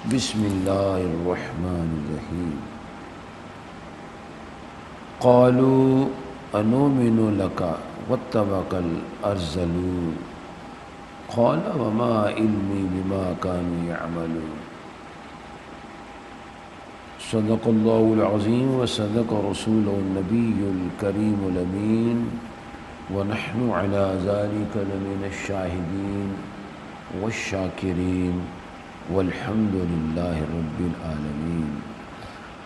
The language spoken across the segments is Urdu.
بسم اللہ الرحمن الرحیم قالوا انؤمن لك واتبعك الارذلون قال وما علمي بما كانوا يعملون صدق اللہ العظیم وصدق رسوله النبی الکریم الامین ونحن على ذلك لمن الشاہدین والشاکرین والحمد للہ رب العالمین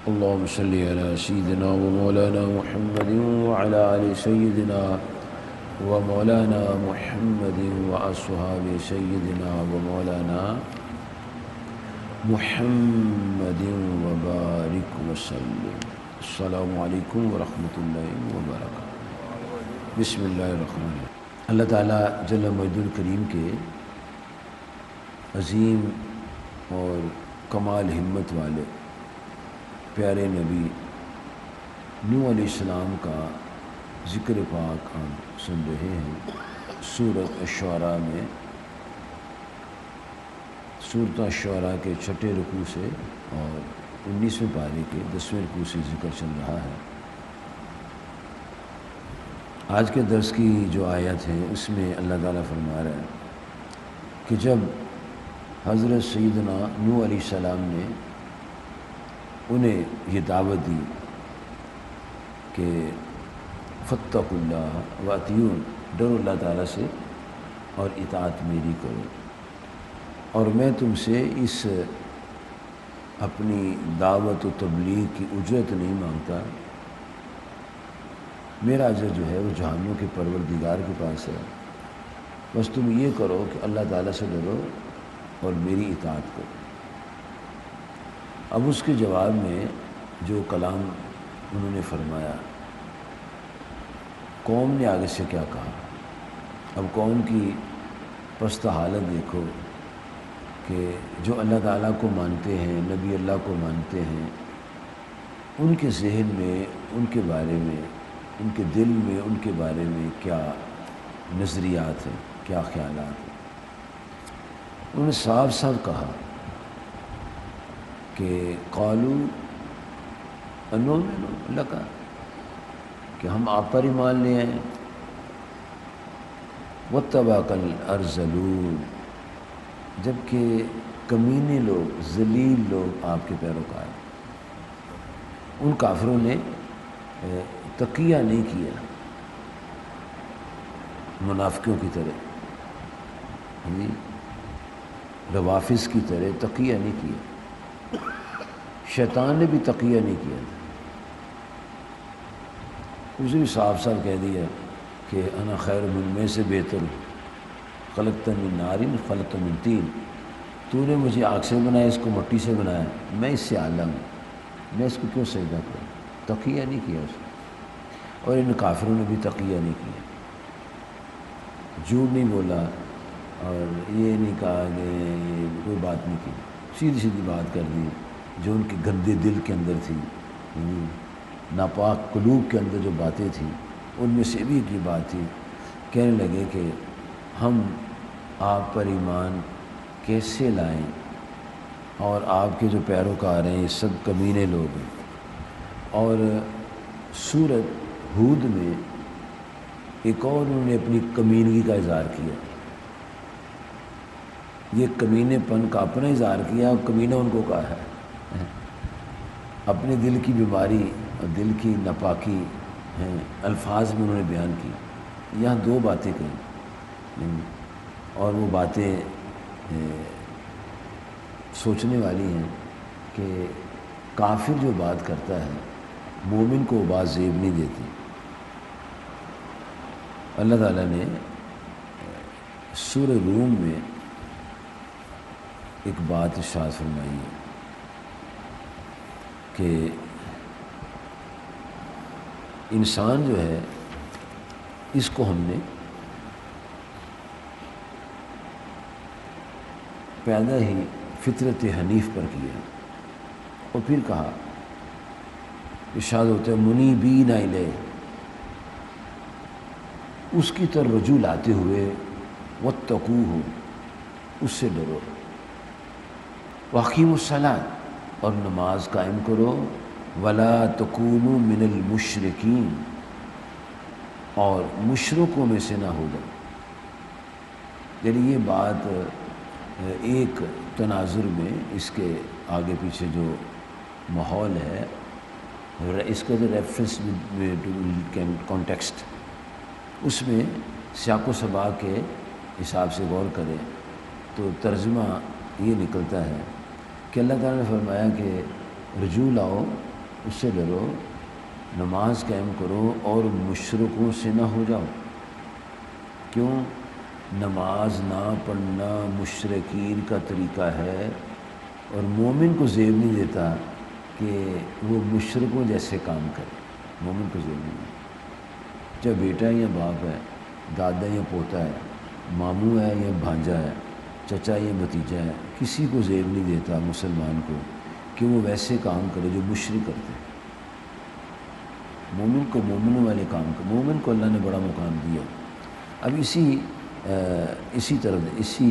اللہم صلی علی سیدنا ومولانا محمد وعلى آل سیدنا ومولانا محمد واصحاب سیدنا ومولانا محمد وبارک وسلم۔ السلام علیکم ورحمۃ اللہ وبرکاتہ۔ بسم اللہ الرحمن الرحیم۔ اللہ تعالیٰ جل مجد الکریم کے عظیم اور کمال ہمت والے پیارے نبی نوح علیہ السلام کا ذکر پاک ہم سن رہے ہیں سورۃ الشعراء میں، سورۃ الشعراء کے چھٹے رکوع سے اور 19ویں پارے کے 10ویں رکوع سے ذکر چل رہا ہے۔ آج کے درس کی جو آیت ہے اس میں اللہ تعالیٰ فرما رہا ہے کہ جب حضرت سیدنا نوح علیہ السلام نے انہیں یہ دعوت دی کہ فاتقوا اللہ واطیعون، ڈرو اللہ تعالیٰ سے اور اطاعت میری کرو، اور میں تم سے اس اپنی دعوت و تبلیغ کی اجرت نہیں مانگتا، میرا اجر جو ہے وہ جہانوں کے پروردگار کے پاس ہے، بس تم یہ کرو کہ اللہ تعالیٰ سے ڈرو اور میری اطاعت کرو۔ اب اس کے جواب میں جو کلام انہوں نے فرمایا، قوم نے آگے سے کیا کہا۔ اب قوم کی پستہ حالت دیکھو کہ جو اللہ تعالیٰ کو مانتے ہیں، نبی اللہ کو مانتے ہیں، ان کے ذہن میں، ان کے بارے میں، ان کے دل میں، ان کے بارے میں کیا نظریات ہیں، کیا خیالات ہیں۔ انہوں نے صاف صاف کہا کہ قالوا انؤمن لک، کہ ہم آپ پر ایمان لے آئے، واتبعک الارذلون، جبکہ کمینے لوگ، ذلیل لوگ آپ کے پیروکار۔ ان کافروں نے تقیہ نہیں کیا منافقوں کی طرح، روافض کی طرح تقیہ نہیں کیا، شیطان نے بھی تقیہ نہیں کیا تھا۔ اسے بھی صاف صاف کہہ دیا کہ انا خیر من، میں سے بہتر ہوں، خلقتنی من نار خلقت من طین، تو نے مجھے آگ سے بنایا، اس کو مٹی سے بنایا، میں اس سے اعلیٰ ہوں، میں اس کو کیوں سجدہ کروں۔ تقیہ نہیں کیا اس نے، اور ان کافروں نے بھی تقیہ نہیں کیا، جھوٹ نہیں بولا اور یہ نہیں کہا کہ یہ کوئی بات نہیں کی، سیدھی سیدھی بات کر دی جو ان کے گندے دل کے اندر تھی، ناپاک قلوب کے اندر جو باتیں تھیں، ان میں سے بھی ایک یہ بات تھی، کہنے لگے کہ ہم آپ پر ایمان کیسے لائیں، اور آپ کے جو پیروکار ہیں یہ سب کمینے لوگ ہیں۔ اور سورۃ ہود میں ایک اور انہوں نے اپنی کمینگی کا اظہار کیا، یہ کمینے پن کا اپنا اظہار کیا، اور کمینہ ان کو کہا ہے، اپنے دل کی بیماری اور دل کی ناپاکی ہیں الفاظ میں انہوں نے بیان کی۔ یہاں دو باتیں کہیں، اور وہ باتیں سوچنے والی ہیں کہ کافر جو بات کرتا ہے مومن کو وہ بات زیب نہیں دیتی۔ اللہ تعالیٰ نے سورہ روم میں ایک بات ارشاد فرمائی ہے کہ انسان جو ہے اس کو ہم نے پیدا ہی فطرت حنیف پر کیا، اور پھر کہا، ارشاد ہوتا ہے منیبین الیہ، اس کی طرف رجوع لاتے ہوئے واتقوہ، اس سے ڈرو۔ واقیموا الصلاۃ، اور نماز قائم کرو، ولا تکونوا من المشرکین، اور مشرکوں میں سے نہ ہو جاؤ۔ یعنی یہ بات ایک تناظر میں اس کے آگے پیچھے جو ماحول ہے، اس کا جو ریفرنس کانٹیکسٹ، اس میں سیاق و سباق کے حساب سے غور کریں تو ترجمہ یہ نکلتا ہے کہ اللہ تعالیٰ نے فرمایا کہ رجوع لاؤ، اس سے ڈرو، نماز قائم کرو اور مشرکوں سے نہ ہو جاؤ۔ کیوں؟ نماز نہ پڑھنا مشرکین کا طریقہ ہے، اور مومن کو زیب نہیں دیتا کہ وہ مشرکوں جیسے کام کرے۔ مومن کو زیب نہیں دیتا، چاہے بیٹا ہے یا باپ ہے، دادا یا پوتا ہے، ماموں ہے یا بھانجا ہے، چچا یا بھتیجا ہے، کسی کو زیب نہیں دیتا مسلمان کو کہ وہ ویسے کام کرے جو مشرک کرتے ہیں۔ مومن کو مومنوں والے کام کرے، مومن کو اللہ نے بڑا مقام دیا۔ اب اسی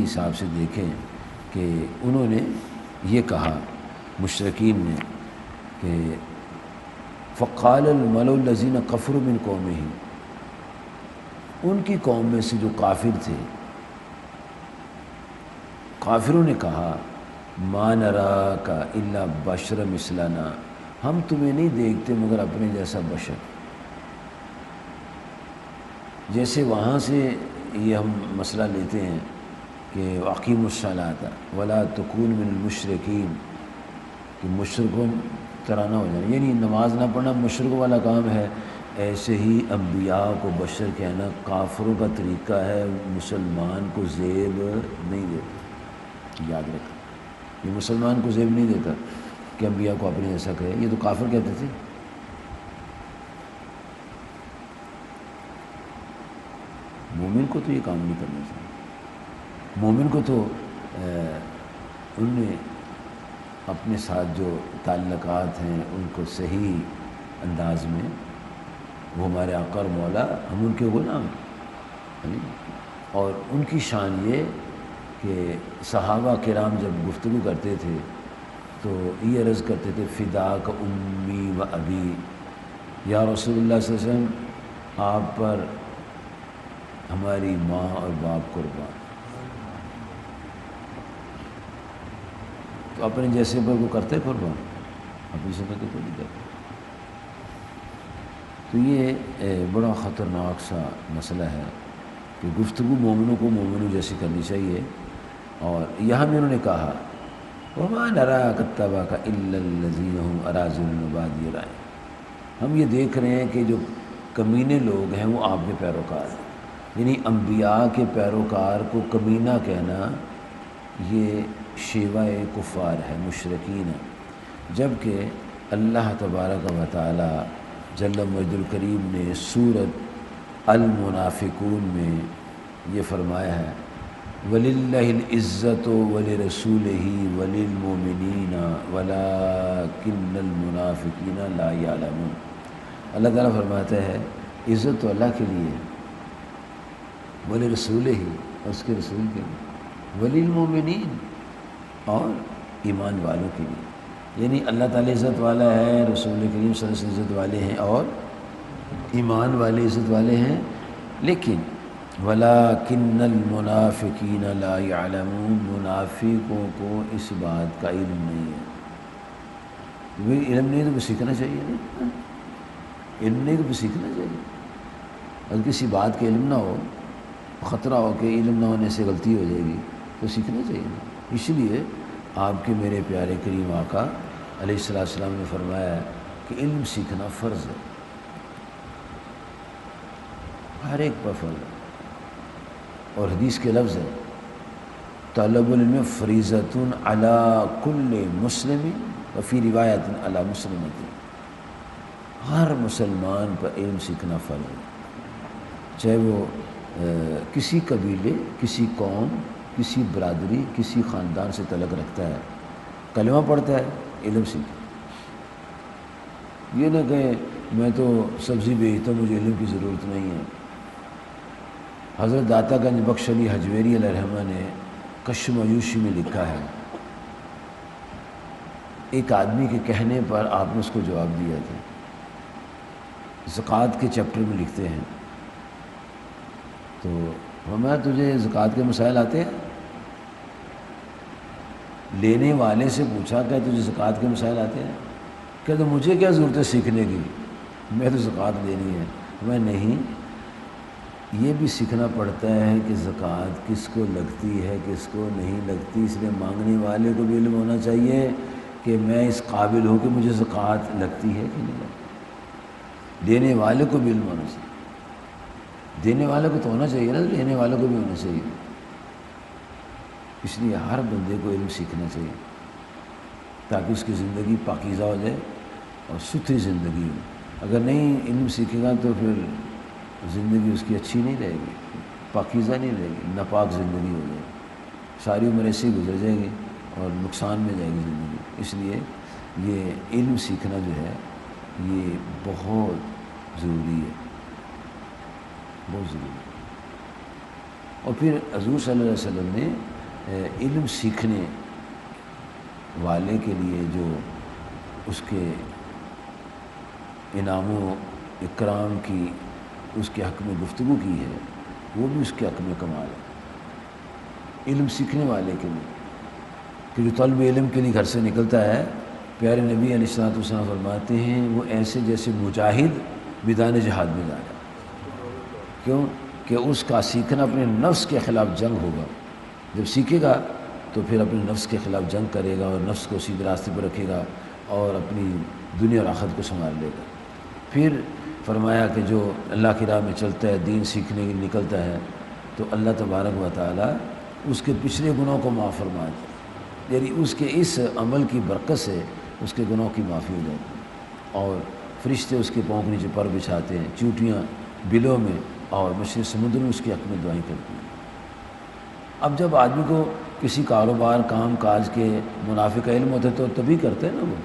حساب سے دیکھیں کہ انہوں نے یہ کہا مشرکین نے کہ فقال الملأ الذین کفروا من قومہ، ان کی قوم میں سے جو کافر تھے، کافروں نے کہا ما نراک الا بشرا مثلنا، ہم تمہیں نہیں دیکھتے مگر اپنے جیسا بشر۔ جیسے وہاں سے یہ ہم مسئلہ لیتے ہیں کہ اقیموا الصلاۃ ولا تکونوا من المشرکین، کہ مشرکوں طرح نہ ہو جائیں، یعنی نماز نہ پڑھنا مشرکوں والا کام ہے۔ ایسے ہی انبیاء کو بشر کہنا کافروں کا طریقہ ہے، مسلمان کو زیب نہیں دیتا۔ یاد رکھ، یہ مسلمان کو زیب نہیں دیتا کہ انبیاء کو اپنے جیسا کہے، یہ تو کافر کہتے تھے۔ مومن کو تو یہ کام نہیں کرنا چاہیے۔ مومن کو تو ان نے اپنے ساتھ جو تعلقات ہیں ان کو صحیح انداز میں، وہ ہمارے آقا اور مولا، ہم ان کے غلام ہیں، اور ان کی شان یہ کہ صحابہ کرام جب گفتگو کرتے تھے تو یہ عرض کرتے تھے فداک امی و ابی، یا رسول اللہ صلی اللہ علیہ وسلم آپ پر ہماری ماں اور باپ قربان۔ تو اپنے جیسے پر کو کرتے قربان، اپنی سمجھ تو کوئی نہیں کرتے۔ تو یہ بڑا خطرناک سا مسئلہ ہے کہ گفتگو مومنوں کو مومنوں جیسی کرنی چاہیے۔ اور یہاں میں انہوں نے کہا وما نراک اتبعک الا الذین هم اراذلنا بادی الرأی، ہم یہ دیکھ رہے ہیں کہ جو کمینے لوگ ہیں وہ آپ کے پیروکار ہیں، یعنی انبیاء کے پیروکار کو کمینہ کہنا یہ شیوہ کفار ہے، مشرکین ہے۔ جبکہ اللہ تبارک و تعالی جل مجد الکریم نے سورۃ المنافقون میں یہ فرمایا ہے وَلِلَّهِ الْعِزَّةُ وَلِرَسُولِهِ وَلِلْمُؤْمِنِينَ وَلَكِنَّ الْمُنَافِقِينَ لَا يَعْلَمُونَ۔ اللہ تعالیٰ فرماتا ہے عزت تو اللہ کے لیے، وَلِرَسُولِهِ، اور اس کے رسول کے لیے، وَلِلْمُؤْمِنِينَ، اور ایمان والوں کے لیے۔ یعنی اللہ تعالیٰ عزت والا ہے، رسول کریم صلی اللہ علیہ وسلم عزت والے ہیں، اور ایمان والے عزت والے ہیں، لیکن وَلَكِنَّ الْمُنَافِقِينَ لَا يَعْلَمُونَ، منافقوں کو اس بات کا علم نہیں ہے۔ بھئی علم نہیں تو سیکھنا چاہیے، نہیں علم نہیں تو سیکھنا چاہیے۔ اگر کسی بات کا علم نہ ہو، خطرہ ہو کہ علم نہ ہونے سے غلطی ہو جائے گی، تو سیکھنا چاہیے۔ اس لیے آپ کے میرے پیارے کریم آقا علیہ السلام نے فرمایا کہ علم سیکھنا فرض ہے، ہر ایک پر فرض ہے۔ اور حدیث کے لفظ ہے طلب العلم فریضۃ علی کل مسلم، وفی روایت علی مسلمۃ، ہر مسلمان پر علم سیکھنا فرض ہے، چاہے وہ کسی قبیلے، کسی قوم، کسی برادری، کسی خاندان سے تعلق رکھتا ہے، کلمہ پڑھتا ہے، علم سیکھے۔ یہ نہ کہ میں تو سبزی بیچتا ہوں، مجھے علم کی ضرورت نہیں ہے۔ حضرت داتا گنج بخش علی حجویری علیہ الرحمہ نے کشف معیوشی میں لکھا ہے ایک آدمی کے کہنے پر آپ نے اس کو جواب دیا تھا۔ زکوٰۃ کے چیپٹر میں لکھتے ہیں، تو فرمایا تجھے زکوٰۃ کے مسائل آتے ہیں؟ لینے والے سے پوچھا کہ تجھے زکوٰۃ کے مسائل آتے ہیں؟ کہ مجھے کیا ضرورت ہے سیکھنے کی، میں تو زکوٰۃ لینی ہے۔ میں نہیں، یہ بھی سیکھنا پڑتا ہے کہ زکوٰۃ کس کو لگتی ہے کس کو نہیں لگتی، اس لیے مانگنے والے کو بھی علم ہونا چاہیے کہ میں اس قابل ہوں کہ مجھے زکوٰۃ لگتی ہے کہ نہیں لگتی۔ دینے والے کو بھی علم ہونا چاہیے، دینے والے کو تو ہونا چاہیے نا، لینے والے کو بھی ہونا چاہیے۔ اس لیے ہر بندے کو علم سیکھنا چاہیے تاکہ اس کی زندگی پاکیزہ ہو جائے اور ستھری زندگی ہو۔ اگر نہیں علم سیکھے گا تو پھر زندگی اس کی اچھی نہیں رہے گی، پاکیزہ نہیں رہے گی، ناپاک زندگی ہو جائے گی، ساری عمر ایسے ہی گزر جائے گی اور نقصان میں جائے گی زندگی۔ اس لیے یہ علم سیکھنا جو ہے یہ بہت ضروری ہے، بہت ضروری ہے۔ اور پھر حضور صلی اللہ علیہ وسلم نے علم سیکھنے والے کے لیے جو اس کے انعام و اکرام کی اس کے حق میں گفتگو کی ہے، وہ بھی اس کے حق میں کمال ہے۔ علم سیکھنے والے کے لیے کہ جو طلب علم کے لیے گھر سے نکلتا ہے، پیارے نبی علیہ الصلوۃ والسلام فرماتے ہیں وہ ایسے جیسے مجاہد میدان جہاد میں جا رہا ہے۔ کیوں کہ اس کا سیکھنا اپنے نفس کے خلاف جنگ ہوگا۔ جب سیکھے گا تو پھر اپنے نفس کے خلاف جنگ کرے گا اور نفس کو سیدھے راستے پر رکھے گا اور اپنی دنیا اور آخرت کو سنبھال لے گا۔ پھر فرمایا کہ جو اللہ کی راہ میں چلتا ہے، دین سیکھنے کے لیے نکلتا ہے، تو اللہ تبارک و تعالیٰ اس کے پچھلے گناہوں کو معاف فرما دیتا ہے، یعنی اس کے اس عمل کی برکت سے اس کے گناہوں کی معافی ہو جاتی ہے، اور فرشتے اس کے پاؤں کے نیچے پر بچھاتے ہیں، چوٹیاں بلوں میں اور مشرق سمندر میں اس کے حق میں دعائیں کرتی ہیں۔ اب جب آدمی کو کسی کاروبار کام کاج کے منافع کا علم ہوتا ہے تو تبھی کرتے ہیں نا وہ،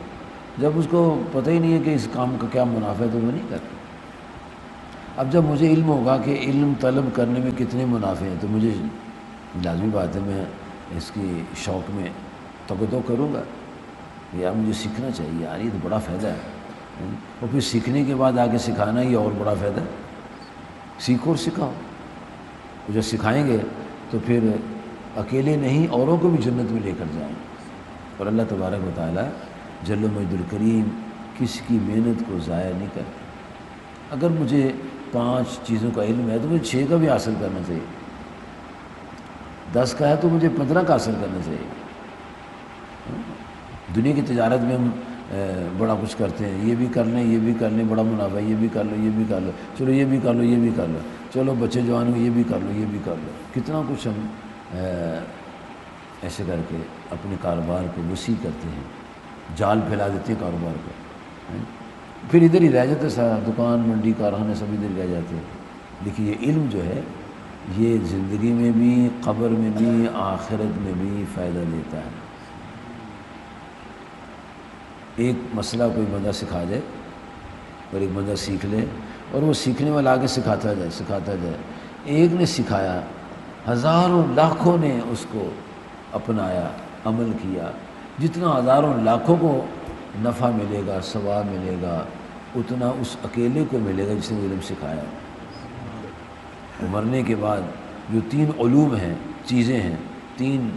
جب اس کو پتہ ہی نہیں ہے کہ اس کام کا کیا منافع ہے تو وہ نہیں کرتا۔ اب جب مجھے علم ہوگا کہ علم طلب کرنے میں کتنے منافع ہیں تو مجھے لازمی بات ہے میں اس کی شوق میں تگدو کروں گا، یار مجھے سیکھنا چاہیے، یار یہ تو بڑا فائدہ ہے۔ اور پھر سیکھنے کے بعد آگے سکھانا یہ اور بڑا فائدہ ہے، سیکھو اور سکھاؤ۔ اور جب سکھائیں گے تو پھر اکیلے نہیں اوروں کو بھی جنت میں لے کر جائیں گے۔ اور اللہ تبارک و تعالیٰ جل مجد الکریم کسی کی محنت کو ضائع نہیں کرتا۔ اگر مجھے 5 چیزوں کا علم ہے تو مجھے 6 کا بھی حاصل کرنا چاہیے، 10 کا ہے تو مجھے 15 کا حاصل کرنا چاہیے۔ دنیا کی تجارت میں ہم بڑا کچھ کرتے ہیں، یہ بھی کر لیں یہ بھی کر لیں، بڑا منافع ہے، یہ بھی کر لو یہ بھی کر لو، چلو یہ بھی کر لو یہ بھی کر لو، چلو بچے جوان ہو یہ بھی کر لو یہ بھی کر لو، کتنا کچھ ہم ایسے کر کے اپنے کاروبار کو وسیع کرتے ہیں، جال پھیلا دیتے ہیں کاروبار کو، پھر ادھر ہی رہ جاتے سارا، دکان منڈی کارخانے سب ادھر رہ جاتے ہیں۔ لیکن یہ علم جو ہے یہ زندگی میں بھی قبر میں بھی آخرت میں بھی فائدہ دیتا ہے۔ ایک مسئلہ کوئی بندہ سکھا جائے اور ایک بندہ سیکھ لے اور وہ سیکھنے والا آگے سکھاتا جائے، ایک نے سکھایا ہزاروں لاکھوں نے اس کو اپنایا عمل کیا، جتنا ہزاروں لاکھوں کو نفع ملے گا ثواب ملے گا اتنا اس اکیلے کو ملے گا جس نے علم سکھایا۔ اور مرنے کے بعد جو 3 علوم ہیں، چیزیں ہیں، 3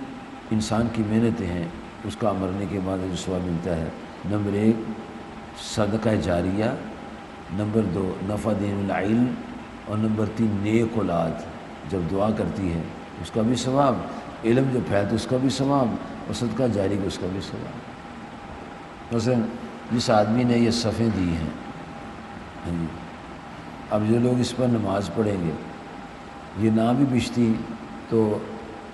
انسان کی محنتیں ہیں، اس کا مرنے کے بعد جو ثواب ملتا ہے، نمبر 1 صدقہ جاریہ، نمبر 2 نفع دین العلم، اور نمبر 3 نیک اولاد جب دعا کرتی ہے اس کا بھی ثواب، علم جو پھیلتا اس کا بھی ثواب، اور صدقہ جاری کا اس کا بھی ثواب۔ مثلا جس آدمی نے یہ صفیں دی ہیں، اب جو لوگ اس پر نماز پڑھیں گے، یہ نہ بھی بچتی تو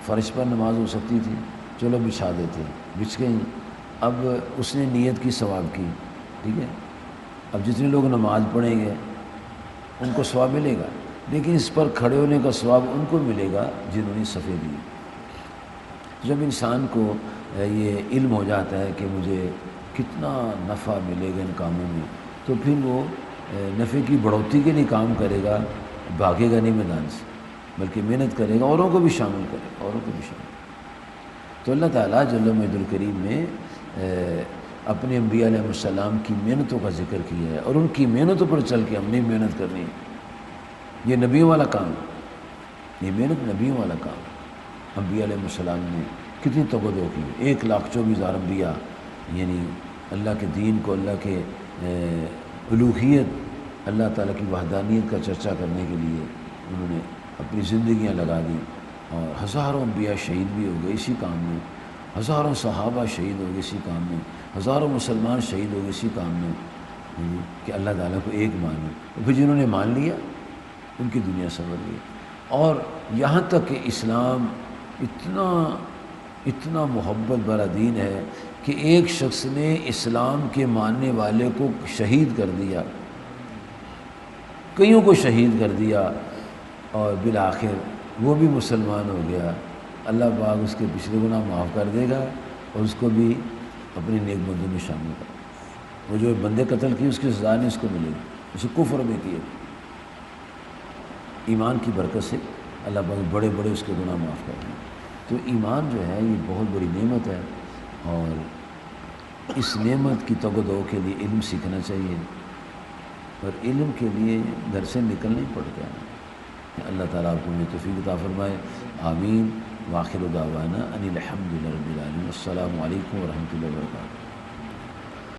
فرش پر نماز ہو سکتی تھی، چلو بچھا دیتے، بچھ گئی، اب اس نے نیت کی ثواب کی، ٹھیک ہے، اب جتنے لوگ نماز پڑھیں گے ان کو ثواب ملے گا، لیکن اس پر کھڑے ہونے کا ثواب ان کو ملے گا جنہوں نے صفیں دی۔ جب انسان کو یہ علم ہو جاتا ہے کہ مجھے کتنا نفع ملے گا ان کاموں میں، تو پھر وہ نفع کی بڑھوتی کے لیے کام کرے گا، بھاگے گا نہیں میدان سے، بلکہ محنت کرے گا، اوروں کو بھی شامل کرے گا، اوروں کو بھی شامل۔ تو اللہ تعالیٰ جل مجد الکریم نے اپنے انبیاء علیہ السلام کی محنتوں کا ذکر کیا ہے، اور ان کی محنتوں پر چل کے ہم نے محنت کرنی ہے۔ یہ نبیوں والا کام، یہ محنت نبیوں والا کام۔ انبیاء علیہ السلام نے کتنی تگودو کی، 1,24,000 انبیاء، یعنی اللہ کے دین کو، اللہ کے الوہیت، اللہ تعالیٰ کی وحدانیت کا چرچا کرنے کے لیے انہوں نے اپنی زندگیاں لگا دیں، اور ہزاروں انبیاء شہید بھی ہو گئے اسی کام میں، ہزاروں صحابہ شہید ہو گئے اسی کام میں، ہزاروں مسلمان شہید ہو گئے اسی کام میں، کہ اللہ تعالیٰ کو ایک مانو۔ پھر جنہوں نے مان لیا ان کی دنیا سنور گئی۔ اور یہاں تک کہ اسلام اتنا محبت بھرا دین ہے کہ ایک شخص نے اسلام کے ماننے والے کو شہید کر دیا، کئیوں کو شہید کر دیا، اور بالآخر وہ بھی مسلمان ہو گیا۔ اللہ پاک اس کے پچھلے گناہ معاف کر دے گا اور اس کو بھی اپنی نیک بندوں میں شامل کر۔ وہ جو بندے قتل کیے اس کی سزا نہیں اس کو ملے گی، اسے کفر میں کیے۔ ایمان کی برکت سے اللہ پاک بڑے بڑے اس کے گناہ معاف کر دیں۔ تو ایمان جو ہے یہ بہت بڑی نعمت ہے، اور اس نعمت کی تگ و دو کے لیے علم سیکھنا چاہیے، اور علم کے لیے گھر سے نکلنا ہی پڑتا ہے۔ اللہ تعالیٰ آپ کو توفیق عطا فرمائے، آمین۔ وآخر دعوانا ان الحمد للہ رب العالمین۔ السلام علیکم ورحمۃ اللہ وبرکاتہ۔